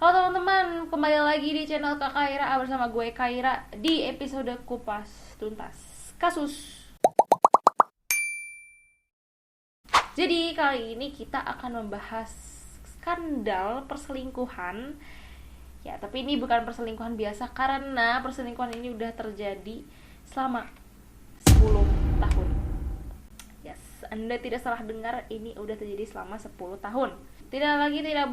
Halo teman-teman, kembali lagi di channel Kak Kaira bersama gue Kaira di episode Kupas Tuntas Kasus. Jadi kali ini kita akan membahas skandal perselingkuhan. Ya, tapi ini bukan perselingkuhan biasa karena perselingkuhan ini udah terjadi selama 10 tahun. Yes, Anda tidak salah dengar, ini udah terjadi selama 10 tahun. Tidak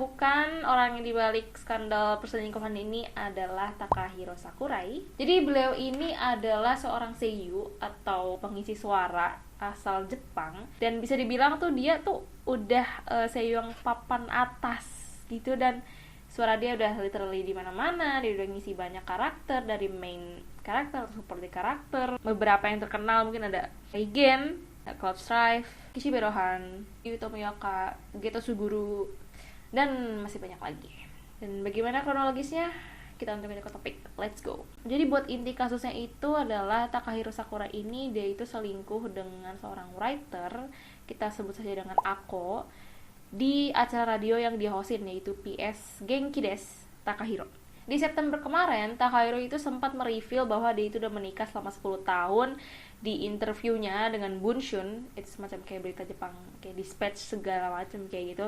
bukan orang yang dibalik skandal perselingkuhan ini adalah Takahiro Sakurai. Jadi beliau ini adalah seorang seiyu atau pengisi suara asal Jepang, dan bisa dibilang tuh dia tuh udah seiyu yang papan atas gitu, dan suara dia udah literally di mana-mana. Dia udah ngisi banyak karakter, dari main karakter, seperti karakter. Beberapa yang terkenal mungkin ada Reigen, Cloud Strife, Kishibe Rohan, Yuto Miyoka, Geto Suguru, dan masih banyak lagi. Dan bagaimana kronologisnya? Kita untuk ke topik, let's go. Jadi buat inti kasusnya itu adalah Takahiro Sakura ini, dia itu selingkuh dengan seorang writer, kita sebut saja dengan Ako, di acara radio yang dia hostin, yaitu PS Genki Desu Takahiro. Di September kemarin, Takahiro itu sempat mereveal bahwa dia itu udah menikah selama 10 tahun. Di interviewnya dengan Bunshun, itu semacam kayak berita Jepang, kayak dispatch segala macam kayak gitu,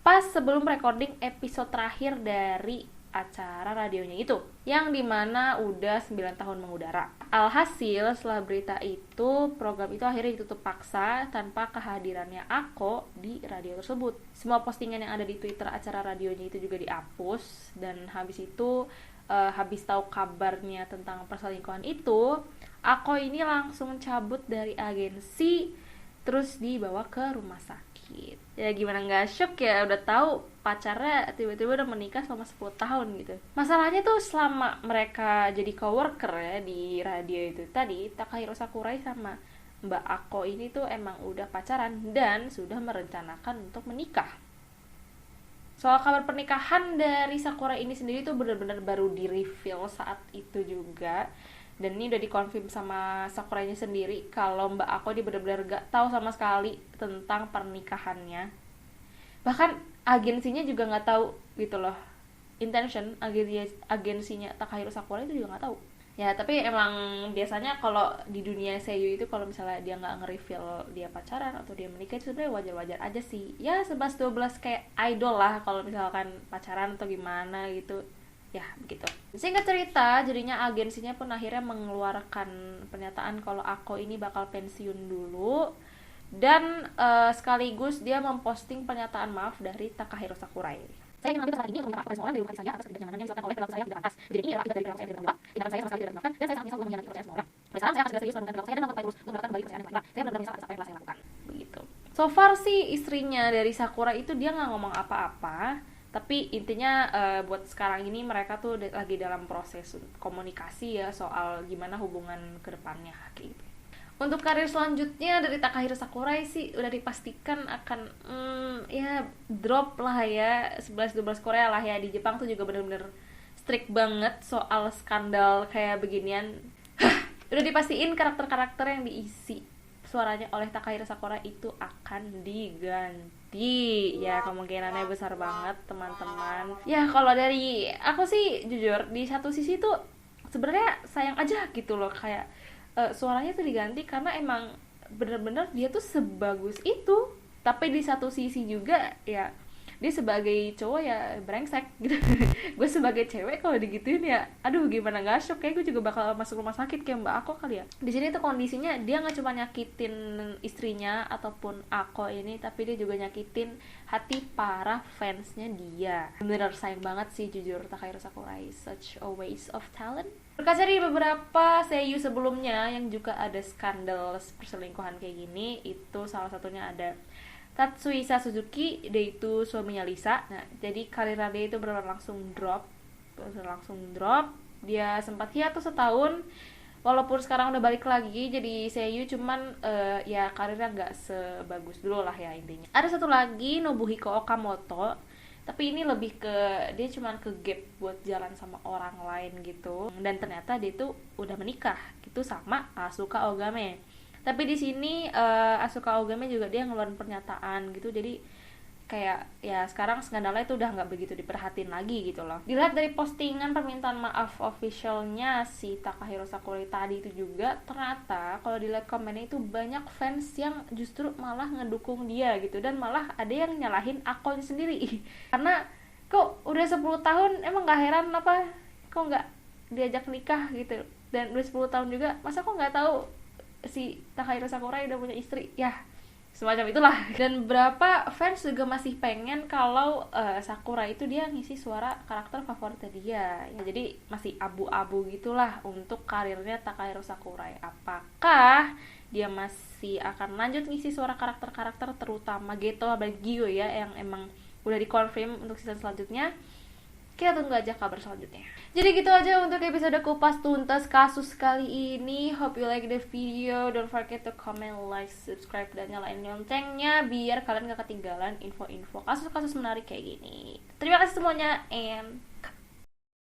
pas sebelum recording episode terakhir dari acara radionya itu, yang dimana udah 9 tahun mengudara. Alhasil setelah berita itu, program itu akhirnya ditutup paksa tanpa kehadirannya Ako di radio tersebut. Semua postingan yang ada di Twitter acara radionya itu juga dihapus, dan habis itu habis tahu kabarnya tentang perselingkuhan itu, Ako ini langsung cabut dari agensi, terus dibawa ke rumah sakit. Ya gimana nggak shock ya, udah tahu pacarnya tiba-tiba udah menikah selama 10 tahun gitu. Masalahnya tuh selama mereka jadi coworker ya di radio itu tadi, Takahiro Sakurai sama Mbak Ako ini tuh emang udah pacaran dan sudah merencanakan untuk menikah. Soal kabar pernikahan dari Sakura ini sendiri tuh benar-benar baru di-reveal saat itu juga. Dan ini udah dikonfirm sama Sakuranya sendiri kalau Mbak Ako dia benar-benar gak tahu sama sekali tentang pernikahannya. Bahkan agensinya juga gak tahu gitu loh. Intention agensinya Takahiro Sakura itu juga gak tahu. Ya tapi emang biasanya kalau di dunia seiyu itu, kalau misalnya dia nggak nge-reveal dia pacaran atau dia menikah, itu sebenarnya wajar-wajar aja sih. Ya 11-12 kayak idol lah kalau misalkan pacaran atau gimana gitu. Ya begitu. Singkat cerita, jadinya agensinya pun akhirnya mengeluarkan pernyataan kalau Ako ini bakal pensiun dulu. Dan sekaligus dia memposting pernyataan maaf dari Takahiro Sakurai. Saya ingin mengambil kesempatan ini untuk meminta maaf kepada semua orang dari lubang saya atas ketidaknyamanan yang disebabkan oleh perilaku saya yang tidak pantas. Jadi ini adalah akibat dari perilaku saya yang tidak bertanggung jawab. Tindakan saya sama sekali tidak dimaafkan, dan saya sangat menyesal telah mengkhianati kepercayaan semua orang. Mulai sekarang saya akan segera serius melakukan perilaku saya dan melakukan terus untuk mendapatkan kembali kepercayaan yang telah hilang. Saya benar-benar menyesal atas apa yang telah saya lakukan. Begitu. So far sih istrinya dari Sakura itu dia nggak ngomong apa-apa, tapi intinya buat sekarang ini mereka tuh lagi dalam proses komunikasi ya soal gimana hubungan kedepannya kayak gitu. Untuk karir selanjutnya dari Takahiro Sakurai sih udah dipastikan akan ya drop lah ya, 11-12 Korea lah ya. Di Jepang tuh juga bener-bener strict banget soal skandal kayak beginian. Udah dipastiin karakter-karakter yang diisi suaranya oleh Takahiro Sakurai itu akan diganti. Ya kemungkinannya besar banget teman-teman. Ya kalau dari aku sih jujur di satu sisi tuh sebenarnya sayang aja gitu loh, kayak suaranya tuh diganti karena emang bener-bener dia tuh sebagus itu. Tapi di satu sisi juga ya dia sebagai cowok ya brengsek gitu. Gue sebagai cewek kalau digituin ya aduh gimana gak shock, kayak gue juga bakal masuk rumah sakit kayak Mbak Ako kali ya. Di sini tuh kondisinya dia nggak cuma nyakitin istrinya ataupun Ako ini, tapi dia juga nyakitin hati para fansnya dia. Bener sayang banget sih jujur Takahiro Sakurai, such a waste of talent. Berkaca dari beberapa seiyu sebelumnya yang juga ada skandal perselingkuhan kayak gini, itu salah satunya ada Tatsuhisa Suzuki, dia itu suaminya Lisa. Nah, jadi karirnya dia itu benar-benar langsung drop. Dia sempat hiatus setahun, walaupun sekarang udah balik lagi jadi seiyu, cuman ya karirnya nggak sebagus dulu lah ya intinya. Ada satu lagi Nobuhiko Okamoto, tapi ini lebih ke dia cuman ke gap buat jalan sama orang lain gitu, dan ternyata dia tuh udah menikah gitu sama Asuka Ogame. Tapi di sini Asuka Ogame juga dia ngeluarin pernyataan gitu, jadi kayak ya sekarang skandalnya itu udah nggak begitu diperhatiin lagi gitu loh. Dilihat dari postingan permintaan maaf officialnya si Takahiro Sakurai tadi itu juga, ternyata kalau dilihat komennya itu banyak fans yang justru malah ngedukung dia gitu, dan malah ada yang nyalahin akun sendiri karena kok udah 10 tahun emang gak heran apa kok nggak diajak nikah gitu, dan udah 10 tahun juga masa kok nggak tahu si Takahiro Sakurai udah punya istri ya, semacam itulah. Dan berapa fans juga masih pengen kalau Sakurai itu dia ngisi suara karakter favoritnya dia ya, jadi masih abu-abu gitulah untuk karirnya Takahiro Sakurai, apakah dia masih akan lanjut ngisi suara karakter-karakter terutama Geto dan Gyo ya, yang emang udah dikonfirm untuk season selanjutnya. Kita tunggu aja kabar selanjutnya. Jadi gitu aja untuk episode kupas tuntas kasus kali ini. Hope you like the video. Don't forget to comment, like, subscribe, dan nyalain loncengnya biar kalian gak ketinggalan info-info kasus-kasus menarik kayak gini. Terima kasih semuanya and